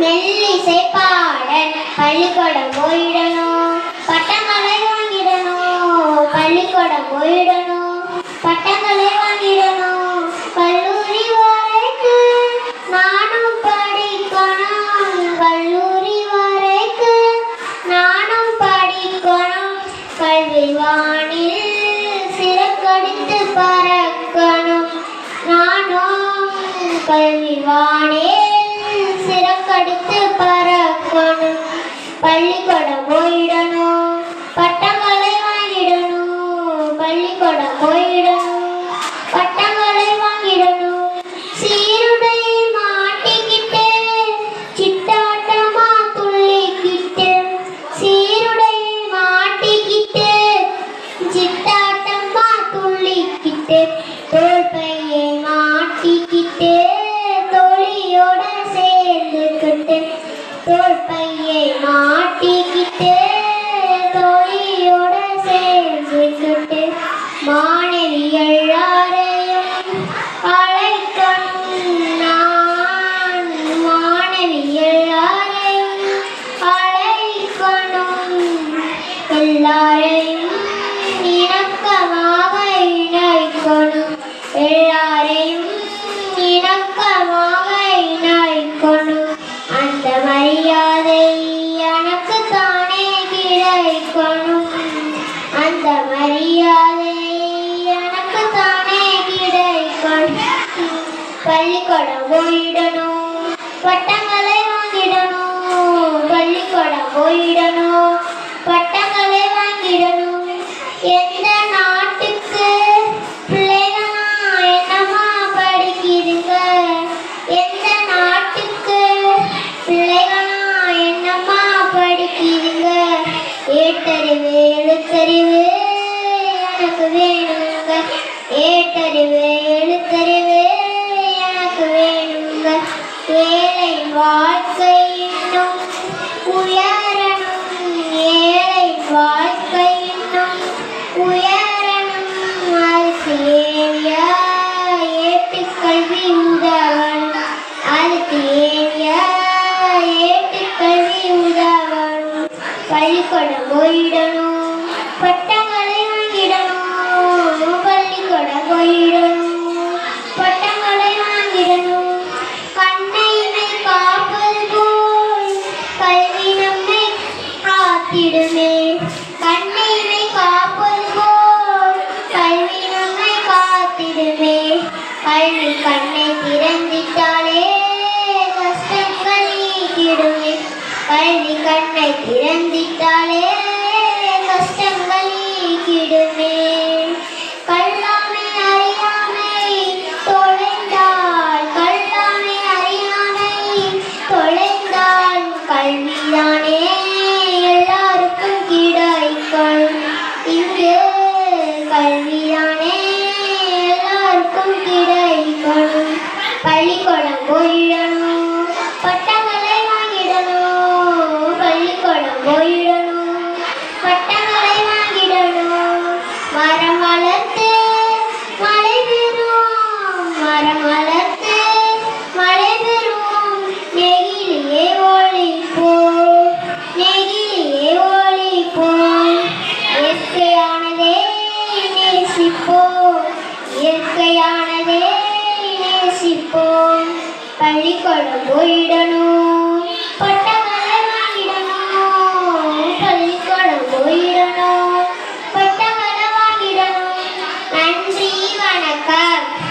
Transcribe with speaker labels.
Speaker 1: மெல்லிசை பாட பள்ளிக்கூடம் போயிடணும், பட்டங்களை வாங்கிடணும். பள்ளிக்கூடம் போயிடணும், பட்டங்களை வாங்கிடணும். கல்லூரி வரைக்கு நானும் படிக்கணும், கல்லூரி வரைக்கு நானும் படிக்கணும். கல்வி வானில் சிறகடித்து பறக்கணும், நானும் கல்வி வானில் சிறகடித்து பறக்கணும். பள்ளிக்கூடம் போயிடணும், பட்டங்களை வாங்கிடணும். பள்ளிக்கூடம் போயிடணும், பட்டங்களை வாங்கிடணும். சீருடை மாட்டிக்கிட்டு சிட்டாட்டமா துள்ளிக்கிட்டு, சீருடை மாட்டிக்கிட்டு சிட்டாட்டமா துள்ளிக்கிட்டு, தோள் பையை மாட்டிக்கிட்டு தோழியோட சேர்ந்துக்கிட்டு, தோள் பையை மாட்டிக்கிட்டு தோழியோட சேர்ந்துக்கிட்டு. மாணவி எல்லாரையும் அழைக்கணும், நான் மாணவி எல்லாரையும் அழைக்கணும். எல்லாரையும் இணக்கமாக இணைக்கணும், எல்லாரையும் இணக்கமாக இணைக்கணும். அந்த மரியாதை எனக்கு தானே கிடைக்கணும், அந்த மரியாதை எனக்கு தானே கிடைக்கணும். பள்ளிக்கூடம் போயிடணும், பட்டங்களை வாங்கிடணும். பள்ளிக்கூடம் போயிடணும், பட்டங்களை வாங்கிடணும். எந்த நாட்டுக்கு பிள்ளைகளா என்னமா படிக்கிறீங்க, எந்த நாட்டுக்கு பிள்ளைகளா என்னமா படிக்கிறீங்க. ஏட்டறிவு எழுத்தறிவு எனக்கு வேணுங்க, ஏட்டறிவு எழுத்தறிவு எனக்கு வேணுங்க. ஏழை வாழ்க்கை இன்னும் உயரணும், ஏழை வாழ்க்கை இன்னும் உயரணும். அதுக்கு ஏரியா ஏட்டுக்கல்வி உதவணும், அதுக்கு ஏரியா ஏட்டுக்கல்வி உதவணும். பள்ளிக்கூடம் போயிடணும், பட்டங்களை வாங்கிடணும். பள்ளிக்கூடம் போயிடணும், பட்டங்களை வாங்கிடணும். கண்ணைமை காப்பது போல் கல்வி நம்மை காத்திடுமே, கண்ணைமை காப்பது போல் கல்வி நம்மை காத்திடுமே. கல்வி கண்ணை திறந்திட்டாலே கஷ்டங்கள் நீக்கிடுமே, கல்வி கண்ணை திறந்திட்டாலே கஷ்டங்கள் நீக்கிடுமே. கல்லாமை அறியாமை தொலைந்தால், கல்லாமை அறியாமை தொலைந்தால் கல்விதானே எல்லாருக்கும் கிடைக்கும். இங்கு கல்விதானே எல்லாருக்கும் கிடைக்கும். பள்ளிக்கூடம் போயிடணும், பட்டங்களை வாங்கிடணும். பள்ளிக்கூடம் போயிடணும், பட்டங்களை வாங்கிடணும். மரம் வளர்த்து மழை பெறுவோம், மரம் வளர்த்து மழை பெறுவோம். நெகிழியே ஒழிப்போம், நெகிழியே ஒழிப்போம். இயற்கையானதே நேசிப்போம், இயற்கையானதே நேசிப்போம். பள்ளிக்கூடம் போயிடணும்,